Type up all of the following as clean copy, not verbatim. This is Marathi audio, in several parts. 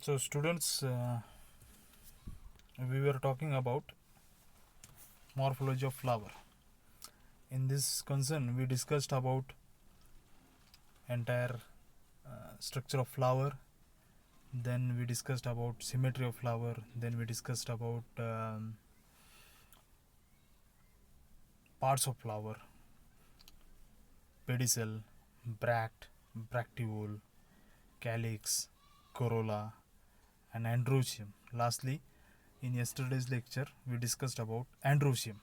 So students, we were talking about morphology of flower. In this concern, we discussed about entire structure of flower. Then we discussed about symmetry of flower. Then we discussed about parts of flower: pedicel, bract, bracteole, calyx, corolla, and androecium. Lastly, in yesterday's lecture, we discussed about androecium.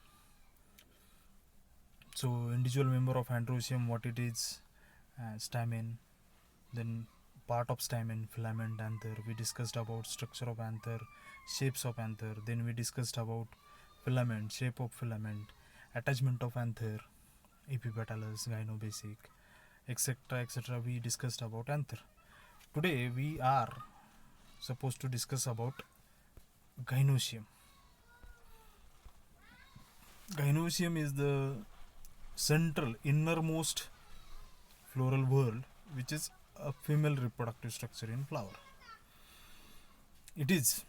So individual member of androecium, what it is, stamen, then part of stamen, filament, anther. We discussed about structure of anther, shapes of anther. Then we discussed about filament, shape of filament, attachment of anther, epipetalous, gynobasic, etc. etc. We discussed about anther. Today we are supposed to discuss about gynoecium. Gynoecium is the central innermost floral whorl, which is a female reproductive structure in flower. It is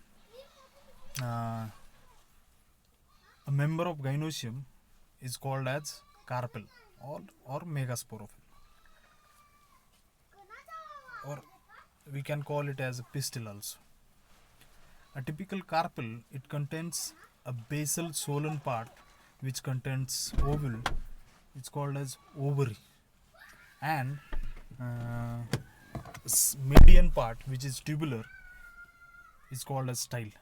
a member of gynoecium is called as carpel or megasporophyll, or we can call it as a pistil also. A typical carpel, it contains a basal swollen part which contains ovule. It's called as ovary, and median part which is tubular is called as style.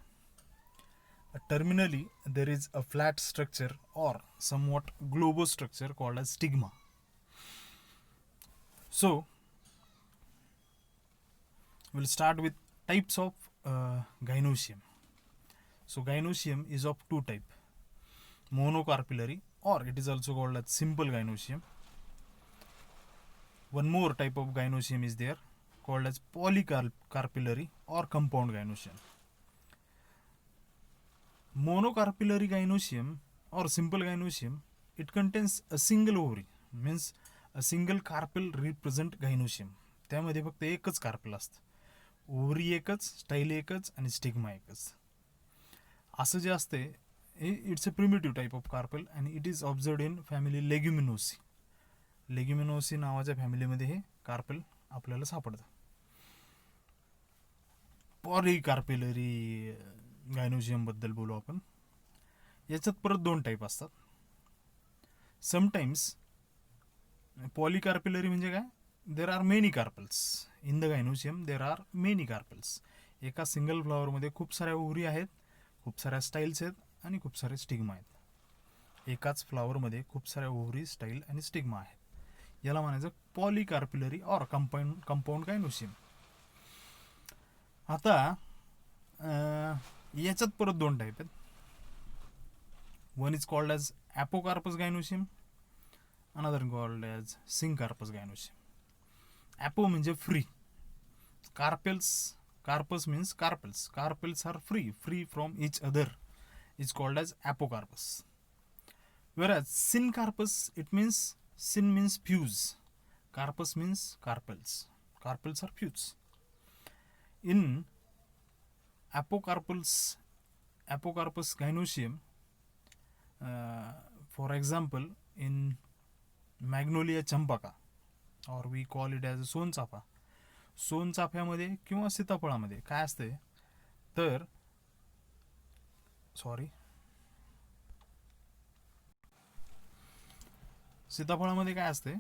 Terminally, there is a flat structure or somewhat globose structure called as stigma. So we'll start with types of gynoecium. So gynoecium is of two types: monocarpillary, or it is also called as simple gynoecium. One more type of gynoecium is there called as polycarpillary or compound gynoecium. Monocarpillary gynoecium or simple gynoecium, it contains a single ovary, means a single carpel represent gynoecium. त्यामध्ये फक्त एकच कार्पेल असतं, ओव्हरी एकच, स्टाईल एकच आणि स्टिग्मा एकच. असं जे असते it's a primitive type of carpel and it is observed in family Leguminosae. Leguminosae नावाच्या फॅमिलीमध्ये हे कार्पेल आपल्याला सापडतं. पॉलीकार्पेलरी गायनोशियम बद्दल बोलू आपण. याच्यात परत दोन टाईप असतात. समटाइम्स पॉलीकार्पेलरी म्हणजे काय, there are many carpels in the gynoecium. There are many carpels. एका सिंगल फ्लॉवरमध्ये खूप साऱ्या ओव्हरी आहेत, खूप साऱ्या स्टाईल्स आहेत आणि खूप सारे स्टिग्मा आहेत. एकाच फ्लॉवरमध्ये खूप साऱ्या ओव्हरी, स्टाईल आणि स्टिग्मा आहेत. याला म्हणायचं पॉलीकार्पिलरी और कंपाऊंड गायनोशियम. आता याच्यात परत दोन टाईप आहेत. One is called as apocarpous gynoecium, another called as syncarpous gynoecium. Apo म्हणजे free. Carpous means carpels. Carpels are free from each other, is called as apocarpus. Whereas syncarpus, it means syn means fuse, carpus means carpels. Carpels are fuse. In apocarpus gynoecium, for example, in Magnolia champaka, or we call it as सोनचाफा. सोनचाफ्यामध्ये किंवा सीताफळामध्ये काय असते तर सीताफळामध्ये काय असते,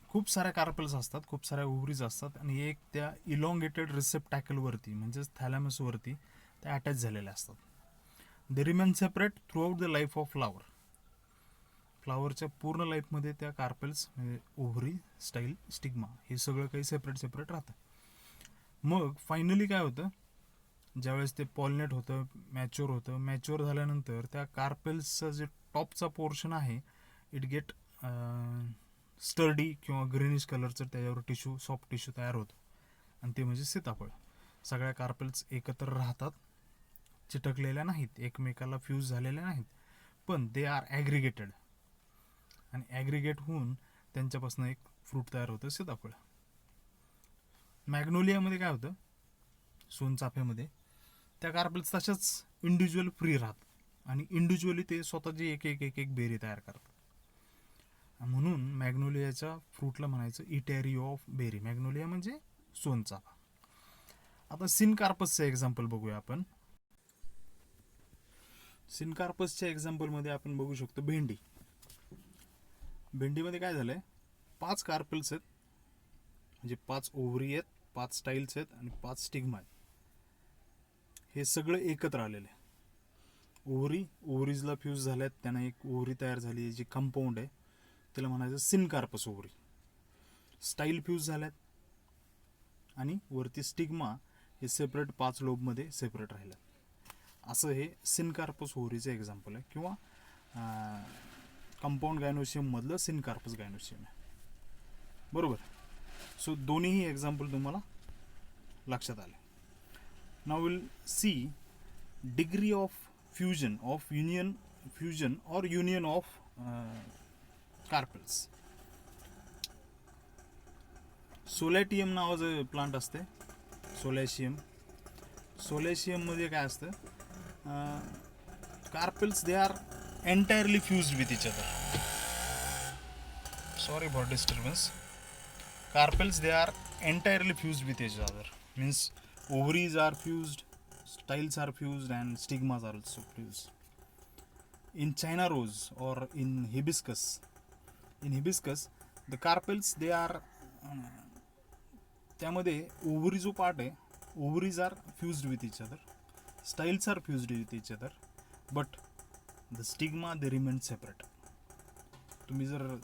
खूप साऱ्या कार्पल्स असतात, खूप साऱ्या ओव्हरीज असतात आणि एक त्या इलॉंगेटेड रिसेप्टॅकल वरती म्हणजेच थॅलॅमस वरती त्या अटॅच झालेल्या असतात. They remain separate throughout the life of flower. फ्लॉवरच्या पूर्ण लाईफमध्ये त्या कार्पेल्स म्हणजे ओव्हरी, स्टाईल, स्टिग्मा हे सगळं काही सेपरेट राहतं. मग फायनली काय होतं, ज्यावेळेस ते पॉलिनेट होतं, मॅच्युअर झाल्यानंतर त्या कार्पेल्सचा जे टॉपचा पोर्शन आहे इट गेट स्टर्डी किंवा ग्रीनिश कलरचं त्याच्यावर टिश्यू, सॉफ्ट टिश्यू तयार होतं आणि ते म्हणजे सीताफळ. सगळ्या कार्पेल्स एकत्र राहतात, चिटकलेल्या नाहीत, एकमेकाला फ्यूज झालेल्या नाहीत, पण दे आर ॲग्रिगेटेड आणि ॲग्रिगेट होऊन त्यांच्यापासून एक फ्रूट तयार होतं, सीताफळ. मॅग्नोलियामध्ये काय होतं, सोनचाफ्यामध्ये, त्या कार्पेल्स तशाच इंडिव्हिज्युअल फ्री राहतात आणि इंडिव्हिज्युअली ते स्वतःची एक एक एक एक बेरी तयार करतात. म्हणून मॅग्नोलियाच्या फ्रूटला म्हणायचं इटॅरी ऑफ बेरी. मॅग्नोलिया म्हणजे सोनचाफा. आता सिनकार्पसचं एक्झाम्पल बघूया आपण. सिनकार्पसच्या एक्झाम्पलमध्ये आपण बघू शकतो भेंडी. भेंडीमध्ये काय झालंय, 5 कार्पेल्स आहेत, म्हणजे 5 ओव्हरी आहेत, 5 स्टाईल्स आहेत आणि 5 स्टिग्मा आहेत. हे सगळं एकत्र आलेलं आहे. ओव्हरीजला फ्यूज झाल्यात, त्यांना एक ओव्हरी तयार झाली, जी कंपाऊंड आहे त्याला म्हणायचं सिनकार्पस ओव्हरी. स्टाईल फ्यूज झाल्यात आणि वरती स्टिग्मा हे सेपरेट 5 लोबमध्ये सेपरेट राहिलं. असं हे सिनकार्पस ओव्हरीचं एक्झाम्पल आहे, किंवा कंपाऊंड गायनोशियम मधलं सिनकार्पस गायनोशियम आहे. बरोबर. सो दोन्हीही एक्झाम्पल तुम्हाला लक्षात आले. Now will see degree of fusion और युनियन ऑफ कार्पेल्स. सोलॅटियम नावाचं प्लांट असते, सोलॅशियम मध्ये काय असतं, carpels they are entirely fused with each other. Sorry for disturbance. Carpels, they are entirely fused with each other. Means ovaries are fused, styles are fused, and stigmas are also fused. In China rose or in hibiscus, the carpels, they are त्यामध्ये ओव्हरी जो पार्ट आहे, ovaries are fused with each other, styles are fused with each other, but the stigma they remain separate. तुम्ही जर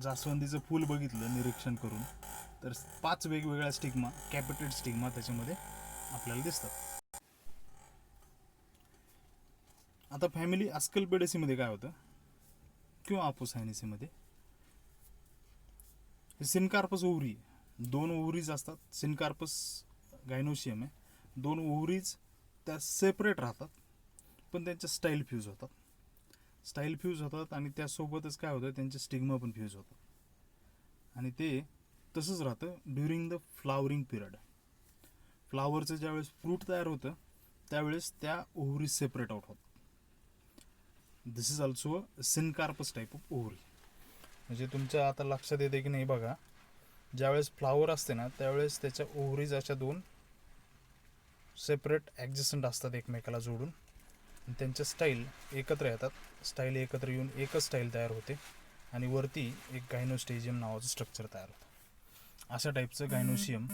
जास्वंदीचं फूल बघितलं निरीक्षण करून, तर 5 वेगवेगळ्या स्टिग्मा, कॅपिटेड स्टिग्मा त्याच्यामध्ये आपल्याला दिसतात. आता फॅमिली अस्कल्पिडेसीमध्ये काय होतं, किंवा अपोसायनेसीमध्ये सिनकार्पस ओव्हरी, 2 ओव्हरीज असतात. सिनकार्पस गायनोशियम आहे, 2 ओव्हरीज त्या सेपरेट राहतात, पण त्यांच्या स्टाईल फ्यूज होतात आणि त्यासोबतच काय होतं, त्यांचे स्टिग्मा पण फ्यूज होतात आणि ते तसंच राहतं ड्युरिंग द फ्लावरिंग पिरियड. फ्लावरचं ज्यावेळेस फ्रूट तयार होतं त्यावेळेस त्या ओव्हरी सेपरेट आउट होतात. This is also syncarpous type of ovary. म्हणजे तुमच्या आता लक्षात येते की नाही बघा, ज्यावेळेस फ्लावर असते ना त्यावेळेस त्याच्या ओव्हरीज अशा 2 सेपरेट ॲडजस्टंट असतात एकमेकाला जोडून, त्यांच्या स्टाईल एकत्र येतात. स्टाईल एकत्र येऊन एकच स्टाईल तयार होते आणि वरती एक गायनोस्टेजियम नावाचं स्ट्रक्चर तयार होतं. अशा टाईपचं गायनोशियम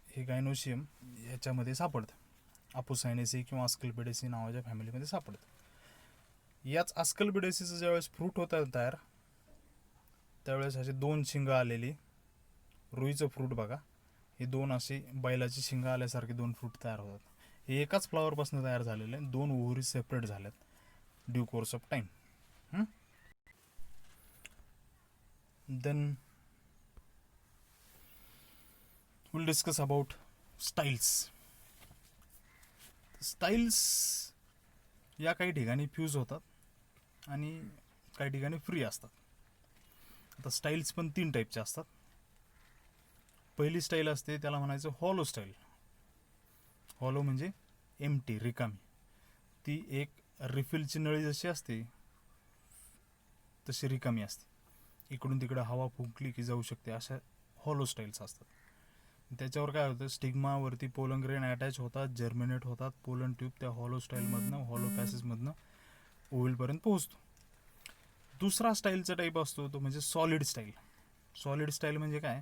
हे गायनोशियम याच्यामध्ये सापडतं, अपोसायनेसी किंवा अस्कल्पिडेसी नावाच्या फॅमिलीमध्ये सापडतं. याच अस्कल्पिडेसीचं ज्यावेळेस फ्रूट होतं तयार, त्यावेळेस असे 2 शिंगं आलेली, रुईचं फ्रूट बघा, हे 2 अशी बैलाची शिंगं आल्यासारखे 2 फ्रूट तयार होतात. हे एकाच फ्लॉवरपासून तयार झालेले, 2 ओव्हरी सेपरेट झाल्यात due course of time. Then we'll discuss about styles. Styles या काही ठिकाणी फ्यूज होतात आणि काही ठिकाणी फ्री असतात. आता स्टाईल्स पण 3 टाईपचे असतात. पहिली स्टाईल असते त्याला म्हणायचं हॉलो स्टाईल. हॉलो म्हणजे एम्प्टी, रिकामी. ती एक रिफिलची नळी जशी असते तशी रिकामी असते, इकडून तिकडं हवा फुंकली की जाऊ शकते. अशा हॉलो स्टाईल्स असतात. त्याच्यावर काय होतं, स्टिग्मावरती पोलन ग्रेन अटॅच होतात, जर्मिनेट होतात. पोलन ट्यूब त्या हॉलो स्टाईलमधनं, हॉलो पॅसेसमधनं ओव्हलपर्यंत पोहोचतो. दुसरा स्टाईलचा टाईप असतो तो म्हणजे सॉलिड स्टाईल. सॉलिड स्टाईल म्हणजे काय,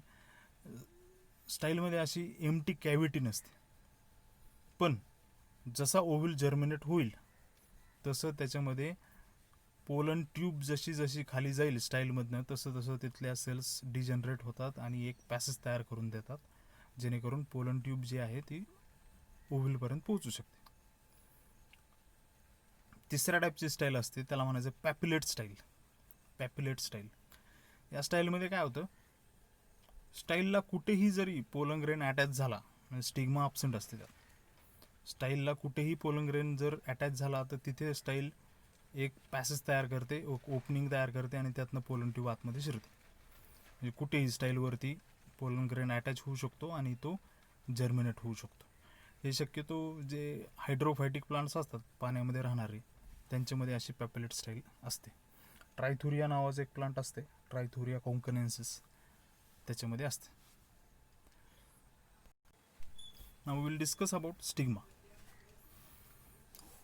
स्टाईलमध्ये अशी एम्प्टी कॅव्हिटी नसते, पण जसा ओव्हल जर्मिनेट होईल तसं त्याच्यामध्ये पोलन ट्यूब जशी जशी खाली जाईल स्टाईलमधनं तसं तसं तिथल्या सेल्स डिजनरेट होतात आणि एक पॅसेज तयार करून देतात, जेणेकरून पोलन ट्यूब जी आहे ती ओव्हलपर्यंत पोहोचू शकते. तिसऱ्या टाईपची स्टाईल असते त्याला म्हणायचं पॅप्युलेट स्टाईल. पॅप्युलेट स्टाईल या स्टाईलमध्ये काय होतं, स्टाईलला कुठेही जरी पोलन ग्रेन अटॅच झाला, स्टिग्मा अब्सेंट असते त्यात, स्टाईलला कुठेही पोलन ग्रेन जर अटॅच झाला तर तिथे स्टाईल एक पॅसेज तयार करते, ओपनिंग तयार करते आणि त्यातनं पोलन ट्यूब आतमध्ये शिरते. म्हणजे कुठेही स्टाईलवरती पोलन ग्रेन अटॅच होऊ शकतो आणि तो जर्मिनेट होऊ शकतो. हे शक्यतो जे हायड्रोफायटिक प्लांट्स असतात पाण्यामध्ये राहणारे त्यांच्यामध्ये अशी पॅपेलेट स्टाईल असते. ट्रायथुरिया नावाचं एक प्लांट असते, ट्रायथुरिया कोंकनेन्सिस, त्याच्यामध्ये असते. Now will discuss about stigma.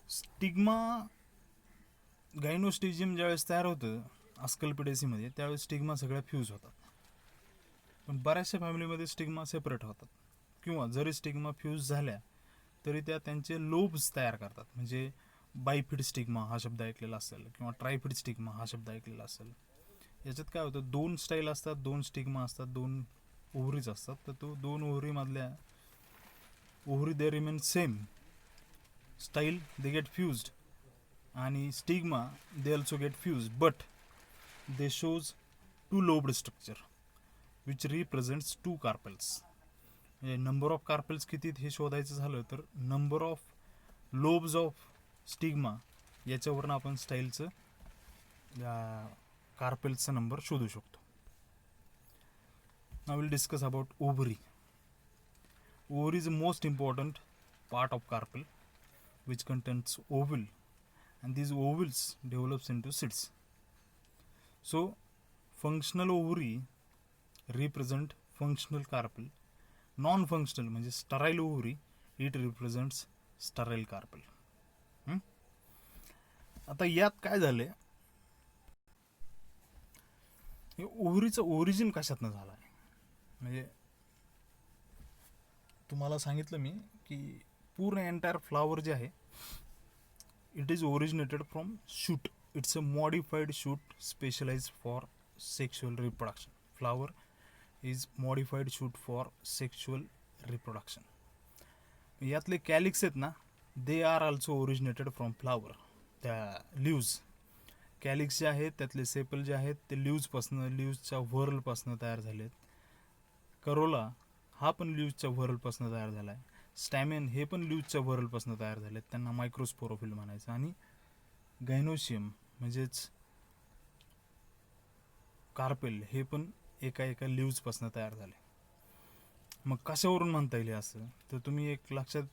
Stigma gynostegium ज्यावेळेस तयार होतं अस्कल्पिडेसीमध्ये त्यावेळेस स्टिग्मा सगळ्या फ्यूज होतात. पण बऱ्याचशा फॅमिलीमध्ये स्टिग्मा सेपरेट होतात, किंवा जरी स्टिग्मा फ्यूज झाल्या तरी त्या त्यांचे लोब्स तयार करतात. म्हणजे बायफिड स्टिग्मा हा शब्द ऐकलेला असेल, किंवा ट्रायफिड स्टिग्मा हा शब्द ऐकलेला असेल. याच्यात काय होतं, दोन स्टाईल असतात, दोन स्टिग्मा असतात, दोन ओव्हरीज असतात. तर तो दोन ओव्हरीमधल्या ovary they remain same style, they get fused, आणि stigma they also get fuse, but they shows two lobed structure which represents two carpels. म्हणजे नंबर ऑफ कार्पेल्स किती हे शोधायचं झालं तर number of lobes of stigma याच्यावरून आपण स्टाईलचं कार्पेल्सचा नंबर शोधू शकतो. Now will discuss about ovary. Ovary is the most important part of carpel, which contains ovule, and these ovules develops into seeds. So, functional ovary represent functional carpel. Non-functional म्हणजे sterile ovary, it represents sterile carpel. आता यात काय झालंय, ओव्हरीचं ओरिजिन कशातनं झालं आहे. म्हणजे तुम्हाला सांगितलं मी की पूर्ण एंटायर फ्लावर जे आहे it is originated from shoot. It's a modified shoot specialise for sexual reproduction. Flower is modified shoot for sexual reproduction. यातले कॅलिक्स आहेत ना, they are also originated from flower. त्या लिव्ज कॅलिक्स जे आहेत त्यातले सेपल जे आहेत ते लिव्जच्या व्हर्लपासनं तयार झालेत. करोला हा पण लिव्जच्या व्हर्लपासून तयार झाला आहे. स्टॅमेन हे पण लिव्जच्या व्हर्लपासून तयार झालेत, त्यांना मायक्रोस्पोरोफिल म्हणायचं. आणि गायनोशियम म्हणजेच कार्पेल हे पण एका लिव्जपासून तयार झाले. मग कशावरून म्हणता येईल असं, तर तुम्ही एक लक्षात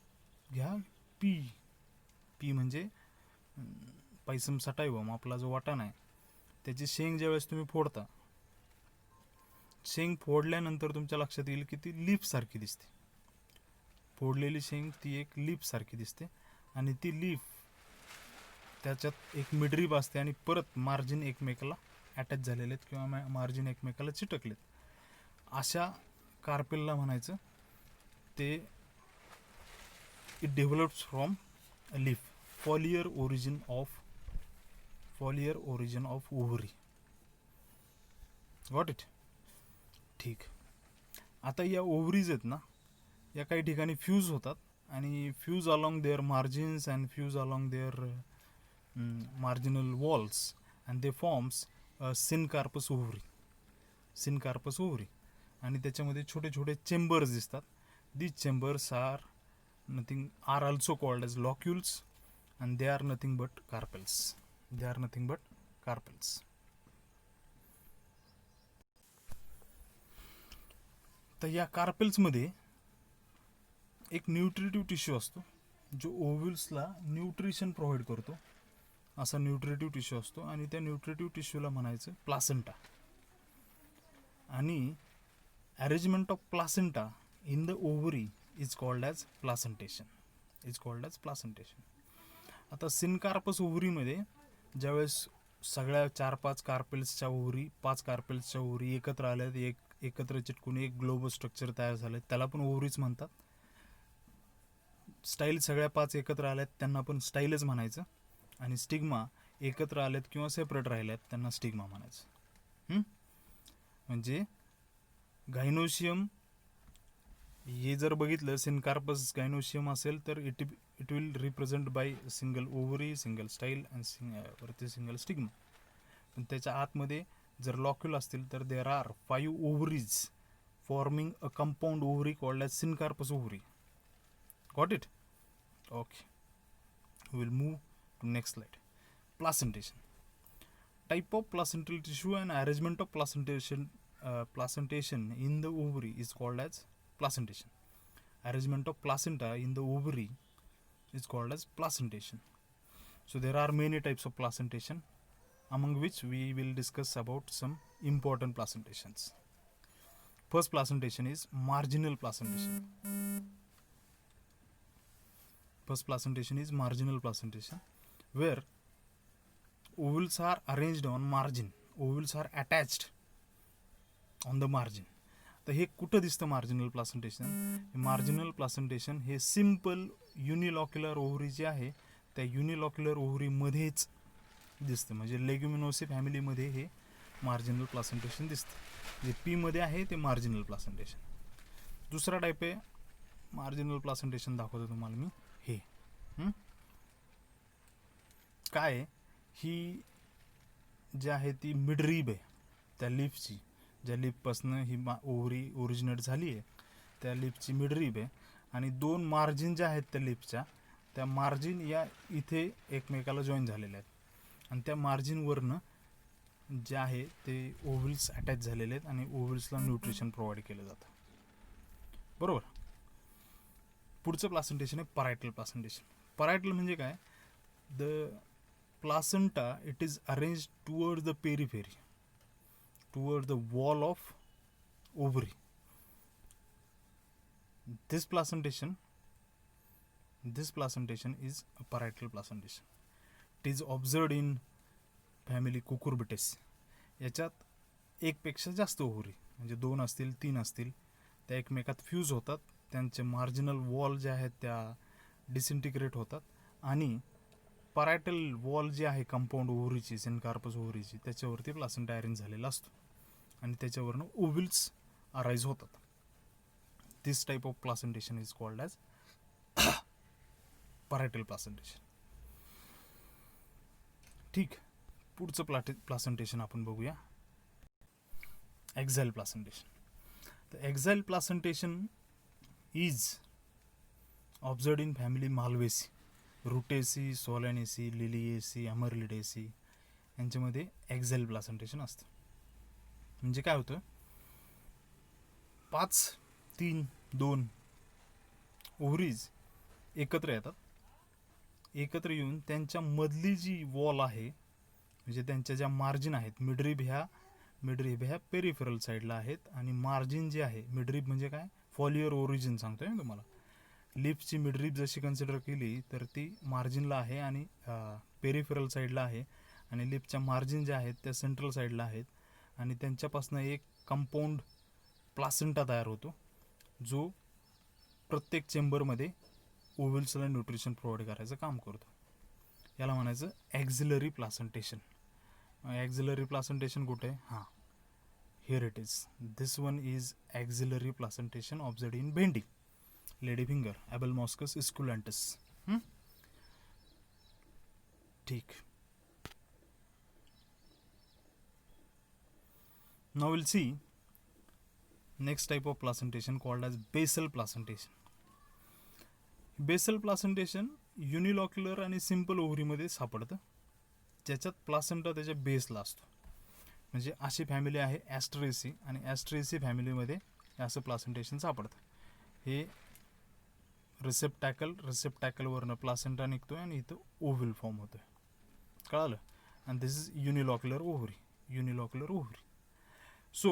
घ्या, पी म्हणजे पैसम सटायवम, आपला जो वाटाणा आहे त्याची शेंग ज्यावेळेस तुम्ही फोडता, शेंग फोडल्यानंतर तुमच्या लक्षात येईल की ती लीफ सारखी दिसते. फोडलेली शेंग ती एक लीफ सारखी दिसते, आणि ती लीफ त्याच्यात एक मिडरीब असते, आणि परत मार्जिन एकमेकाला अटॅच झालेले आहेत किंवा मार्जिन एकमेकाला चिटकलेत. अशा कार्पेलला म्हणायचं ते it develops from a leaf. Foliar origin of ovary. Got it? ठीक. आता या ओव्हरीज आहेत ना, या काही ठिकाणी फ्यूज होतात, आणि fuse along their margins and fuse along their marginal walls, and they forms syncarpous ovary. आणि त्याच्यामध्ये छोटे छोटे चेंबर्स दिसतात. These chambers are also called as locules, and they are nothing but carpels. तर या कार्पेल्समध्ये एक न्यूट्रिटिव्ह टिश्यू असतो जो ओव्ह्यूल्सला न्यूट्रिशन प्रोव्हाइड करतो. असा न्यूट्रिटिव्ह टिश्यू असतो, आणि त्या न्यूट्रिटिव्ह टिश्यूला म्हणायचं प्लासेंटा. आणि arrangement of placenta in the ovary is called as placentation. आता सिनकार्पस ओव्हरीमध्ये ज्यावेळेस सगळ्या 4-5 कार्पेल्सच्या ओव्हरी, 5 कार्पेल्सच्या ओव्हरी एकत्र आल्यात, एकत्र चिटकून एक ग्लोबल स्ट्रक्चर तयार झालं, त्याला पण ओव्हरीज म्हणतात. स्टाईल सगळ्या 5 एकत्र आल्यात त्यांना पण स्टाईलच म्हणायचं. आणि स्टिग्मा एकत्र आलेत किंवा सेपरेट राहिल्यात त्यांना स्टिग्मा म्हणायचं. म्हणजे गायनोशियम हे जर बघितलं, सिनकार्पस गायनोशियम असेल तर it will represent by single ovary, single style आणि सिंगल स्टिग्मा. पण त्याच्या आतमध्ये जर लॉक्युल असतील तर there are 5 ovaries forming a compound ovary called as syncarpous ovary. Got it? Okay, will move to next slide. Placentation. Type of placental tissue and arrangement of placentation in the ovary is called as placentation. arrangement of placenta in the ovary is called as placentation. So there are many types of placentation, among which we will discuss about some important placentations. First placentation is marginal placentation. First placentation is marginal placentation, where ovules are arranged on margin. Ovules are attached on the margin. तर हे कुठं दिसतं मार्जिनल प्लासेंटेशन? मार्जिनल प्लासेंटेशन हे सिम्पल युनिलॉक्युलर ओव्हरी जे आहे त्या युनिलॉक्युलर ओव्हरीमध्येच दिसतं. म्हणजे लेग्युमिनोसी फॅमिलीमध्ये हे मार्जिनल प्लासेंटेशन दिसतं. जे पीमध्ये आहे ते मार्जिनल प्लासेंटेशन. दुसरा टाईप आहे मार्जिनल प्लासेंटेशन, दाखवतो तुम्हाला मी. हे काय आहे? ही जी आहे ती मिडरीब आहे त्या लिफची, ज्या लिफपासून ही ओव्हरी ओरिजिनेट झाली आहे त्या लिफची मिडरीब आहे. आणि दोन मार्जिन ज्या आहेत त्या लिफच्या, त्या मार्जिन या इथे एकमेकाला जॉईन झालेल्या आहेत. आणि त्या मार्जिनवरनं जे आहे ते ओव्हल्स अटॅच झालेले आहेत आणि ओव्हल्सला न्यूट्रिशन प्रोव्हाइड केलं जातं. बरोबर. पुढचं प्लासेंटेशन आहे परायटल प्लासेंटेशन. परायटल म्हणजे काय? The placenta, it is arranged towards the periphery, towards the wall of ovary. This placentation is a parietal placentation. It is observed in family Cucurbitaceae. याच्यात एकपेक्षा जास्त ओव्हरी, म्हणजे 2 असतील 3 असतील, त्या एकमेकात फ्यूज होतात. त्यांचे मार्जिनल वॉल जे आहेत त्या डिसइंटिग्रेट होतात आणि परायटल वॉल जी आहे कंपाऊंड ओव्हरीची, सेनकार्पस ओव्हरीची, त्याच्यावरती प्लासेंटा अरेंज झालेला असतो आणि त्याच्यावरनं ओव्हल्स अराईज होतात. This type of placentation is called as parietal placentation. ठीक. पुढचं प्लासेंटेशन आपण बघूया, एक्झाइल प्लासेंटेशन. तर axile placentation is observed in family Malvaceae, Rutaceae, Solanaceae, Liliaceae, Amaryllidaceae यांच्यामध्ये एक्झाइल प्लासेंटेशन असतं. म्हणजे काय होतं? 5, 3, 2 ओव्हरीज एकत्र येतात. एकत्र येऊन त्यांच्या मधली जी वॉल आहे, म्हणजे त्यांच्या ज्या मार्जिन आहेत, मिडरीब ह्या पेरिफेरल साईडला आहेत आणि मार्जिन जे आहे, मिडरीब म्हणजे काय? फॉलियर ओरिजिन सांगतोय मी तुम्हाला. लिफची मिडरीब जशी कन्सिडर केली तर ती मार्जिनला आहे आणि पेरिफेरल साईडला आहे, आणि लिफच्या मार्जिन ज्या आहेत त्या सेंट्रल साईडला आहेत, आणि त्यांच्यापासून एक कंपाऊंड प्लासेंटा तयार होतो, जो प्रत्येक चेंबरमध्ये ओव्हल्सला न्यूट्रिशन प्रोव्हाइड करायचं काम करतो. याला म्हणायचं ॲक्झिलरी प्लासेंटेशन. ॲक्झिलरी प्लासेंटेशन कुठे आहे? हां, here it is. This one is auxiliary placentation observed in भेंडी, लेडीफिंगर, एबेलमॉस्कस इस्कुलेंटस. ठीक. Now we'll see next type of placentation called as basal placentation. Basal placentation unilocular आणि सिम्पल ओव्हरीमध्ये सापडतं, ज्याच्यात प्लासेंटा त्याच्या बेसला असतो. म्हणजे अशी फॅमिली आहे ॲस्ट्रेसी, आणि ॲस्ट्रेसी फॅमिलीमध्ये असं प्लासेंटेशन सापडतं. हे रिसेप्टॅकलवरनं प्लासेंटा निघतोय आणि इथं ओव्हल फॉर्म होतोय. कळालं? आणि this is unilocular ovary. So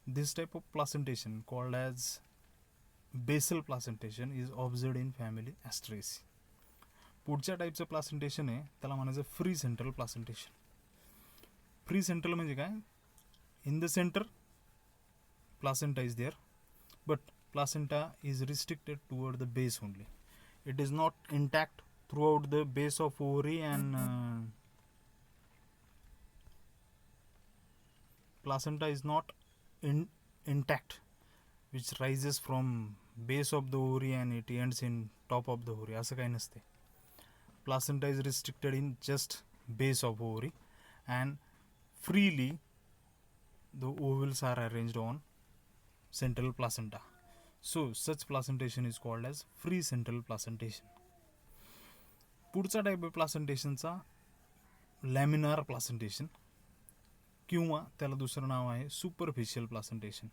this type of placentation called as basal placentation is observed in family Asteraceae. पुढच्या टाईपचं प्लासेंटेशन आहे त्याला म्हणायचं free central placentation. Free central म्हणजे काय? In the centre placenta is there, but placenta is restricted toward the base only. It is not intact throughout the base of ovary and placenta is not intact, which rises from base of the ovary and it ends in top of the ovary. असं काही नसते. Placenta is restricted in just base of ovary and freely the ovules are arranged on central placenta. So such placentation is called as free central placentation. पुढचा टाईप आहे प्लासेंटेशनचा लॅमिनार प्लासेंटेशन, किंवा त्याला दुसरं नाव आहे सुपरफिशियल प्लासेंटेशन.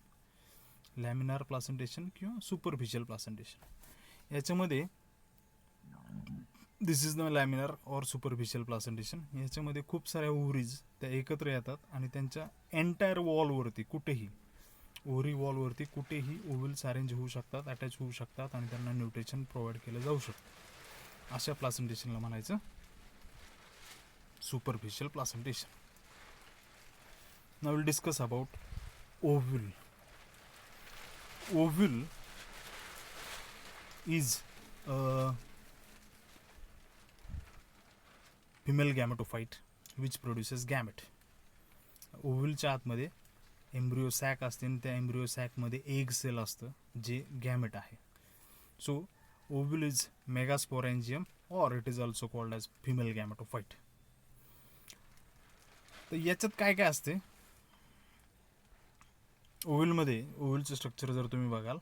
लॅमिनार प्लासेंटेशन किंवा सुपरफिशियल प्लासेंटेशन. याच्यामध्ये this is the laminar or superficial placentation. याच्यामध्ये खूप साऱ्या ओव्हरीज त्या एकत्र येतात आणि त्यांच्या एंटायर वॉलवरती कुठेही ओव्हरी वॉलवरती कुठेही ओव्हल्स अरेंज होऊ शकतात, अटॅच होऊ शकतात आणि त्यांना न्यूट्रिशन प्रोव्हाइड केलं जाऊ शकतं. अशा प्लासेंटेशनला म्हणायचं superficial placentation. Now we'll discuss about ovule. Ovule is a female gametophyte which produces gamete. ओव्हलच्या आतमध्ये एम्ब्रिओ सॅक असते आणि त्या एम्ब्रिओ सॅकमध्ये एग सेल असतं जे गॅमेट आहे. सो ओव्हल इज मेगास्पोरॅन्जियम और it is also called as female gametophyte. तर याच्यात काय काय असते ओव्हलमध्ये? ओव्हलचं स्ट्रक्चर जर तुम्ही बघाल,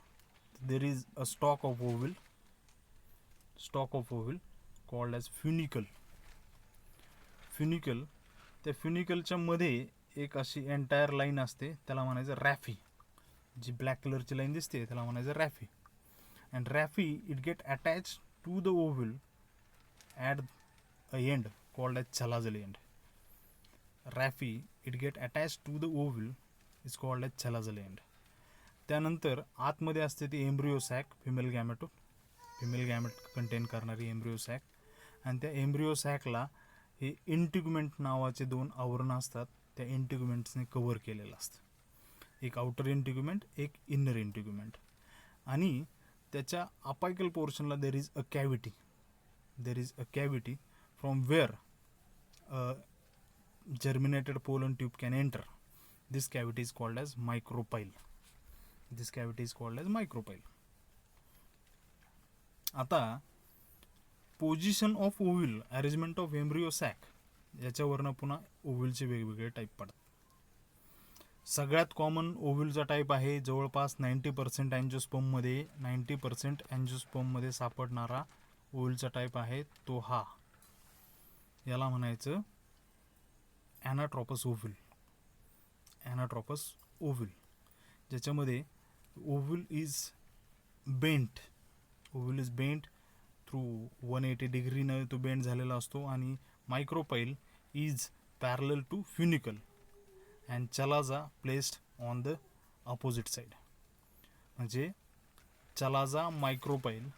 there is a stalk of ovule called as funicle. त्या फ्युनिकलच्या मध्ये एक अशी एंटायर लाईन असते, त्याला म्हणायचं रॅफी. जी ब्लॅक कलरची लाईन दिसते त्याला म्हणायचं raphe. And raphe it get attach to the ovule at a end called as chalazal end. Raphe it get attach to the ovule is called as chalazal end. त्यानंतर आतमध्ये असते ती embryo sac, female gamete contain करणारी एम्ब्रिओ सॅक. आणि त्या एम्ब्रिओ सॅकला हे इंटिग्युमेंट नावाचे 2 आवरण असतात, त्या इंटिग्युमेंट्सने कव्हर केलेलं असतं. एक आउटर इंटिग्युमेंट, एक इनर इंटिग्युमेंट. आणि त्याच्या अपायकल पोर्शनला there is a cavity from where germinated pollen tube can enter. This cavity is called as micropyle. आता position of ovule, arrangement of embryo sac, याच्यावरनं पुन्हा ओव्हलचे वेगवेगळे टाईप पडतात. सगळ्यात कॉमन ओव्हलचा टाईप आहे जवळपास 90% अँजिओस्पर्ममध्ये सापडणारा ओव्हलचा टाईप आहे तो हा. याला म्हणायचं ॲनाट्रॉपस ओव्हल. ज्याच्यामध्ये ओव्हल इज बेंट थ्रू 180 डिग्रीनं तो बेंड झालेला असतो. आणि micropyle is parallel to funicle and chalaza placed on the opposite side. म्हणजे चलाजा, मायक्रोपाईल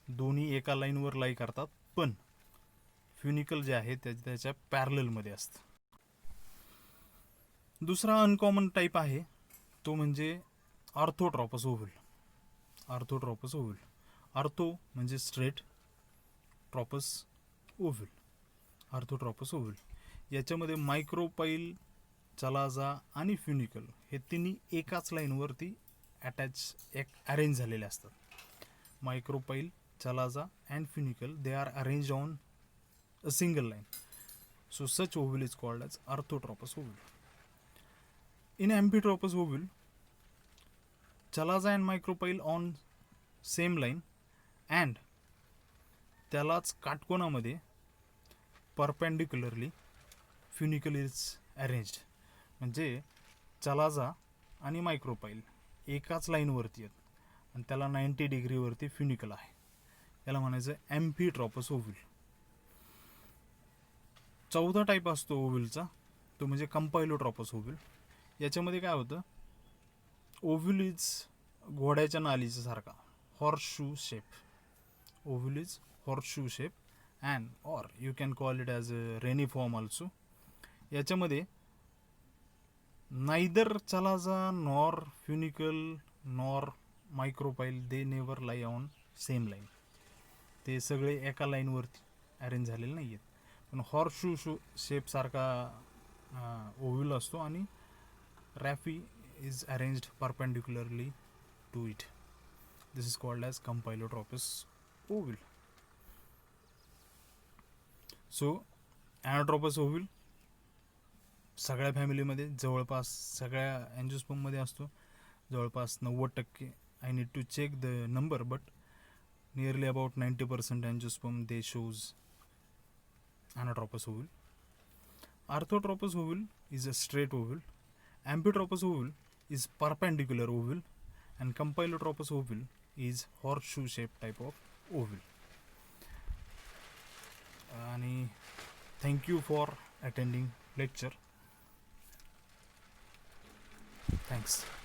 दोन्ही एका लाईनवर लाई करतात, पण फ्युनिकल जे आहे त्याच्या पॅरललमध्ये असतं. दुसरा अनकॉमन टाईप आहे तो म्हणजे ऑर्थोट्रॉपस ओव्हल. ऑर्थो म्हणजे स्ट्रेट, ऑर्थोट्रॉपस ओव्हल. याच्यामध्ये मायक्रोपाईल, चलाजा आणि फ्युनिकल हे तिन्ही एकाच लाईनवरती अरेंज झालेले असतात. Micropyle, chalaza and funicle they are arrange on a single line. So such oval is called as orthotropous oval. In amphitropous oval, chalaza and micropyle on same line and त्यालाच काटकोनामध्ये परपेंडिक्युलरली फ्युनिकल इज अरेंज्ड. म्हणजे चलाजा आणि मायक्रोपाईल एकाच लाईनवरती आहेत आणि त्याला 90 डिग्रीवरती फ्युनिकल आहे. याला म्हणायचं ॲम्फिट्रॉपस ओव्हल. 14 टाईप असतो ओव्हलचा, तो म्हणजे कंपायलोट्रॉपस ओव्हल. याच्यामध्ये काय होतं, ओव्हल इज घोड्याच्या नालीच्या सारखा, horseshoe shape. Ovule is horseshoe shape and or you can call it as a reniform also. याच्यामध्ये neither chalaza nor funicle nor micropyle they never lie on same line. ते सगळे एका लाईनवरती अरेंज झालेले नाही आहेत, पण हॉर्सशू शेप सारखा ओव्हल असतो आणि raphe is arranged perpendicularly to it. This is called as campylotropous ovule. So anatropous ovule सगळ्या फॅमिलीमध्ये जवळपास सगळ्या अँजिओस्पर्ममध्ये असतो, जवळपास 90%. I need to check the number, but nearly about 90% angiosperm they shows anatropous oval. Orthotropous oval is a straight oval. Amphitropous oval is perpendicular oval and Campylotropus ovale is horseshoe shaped type of ovale. आणि thank you for attending lecture. Thanks.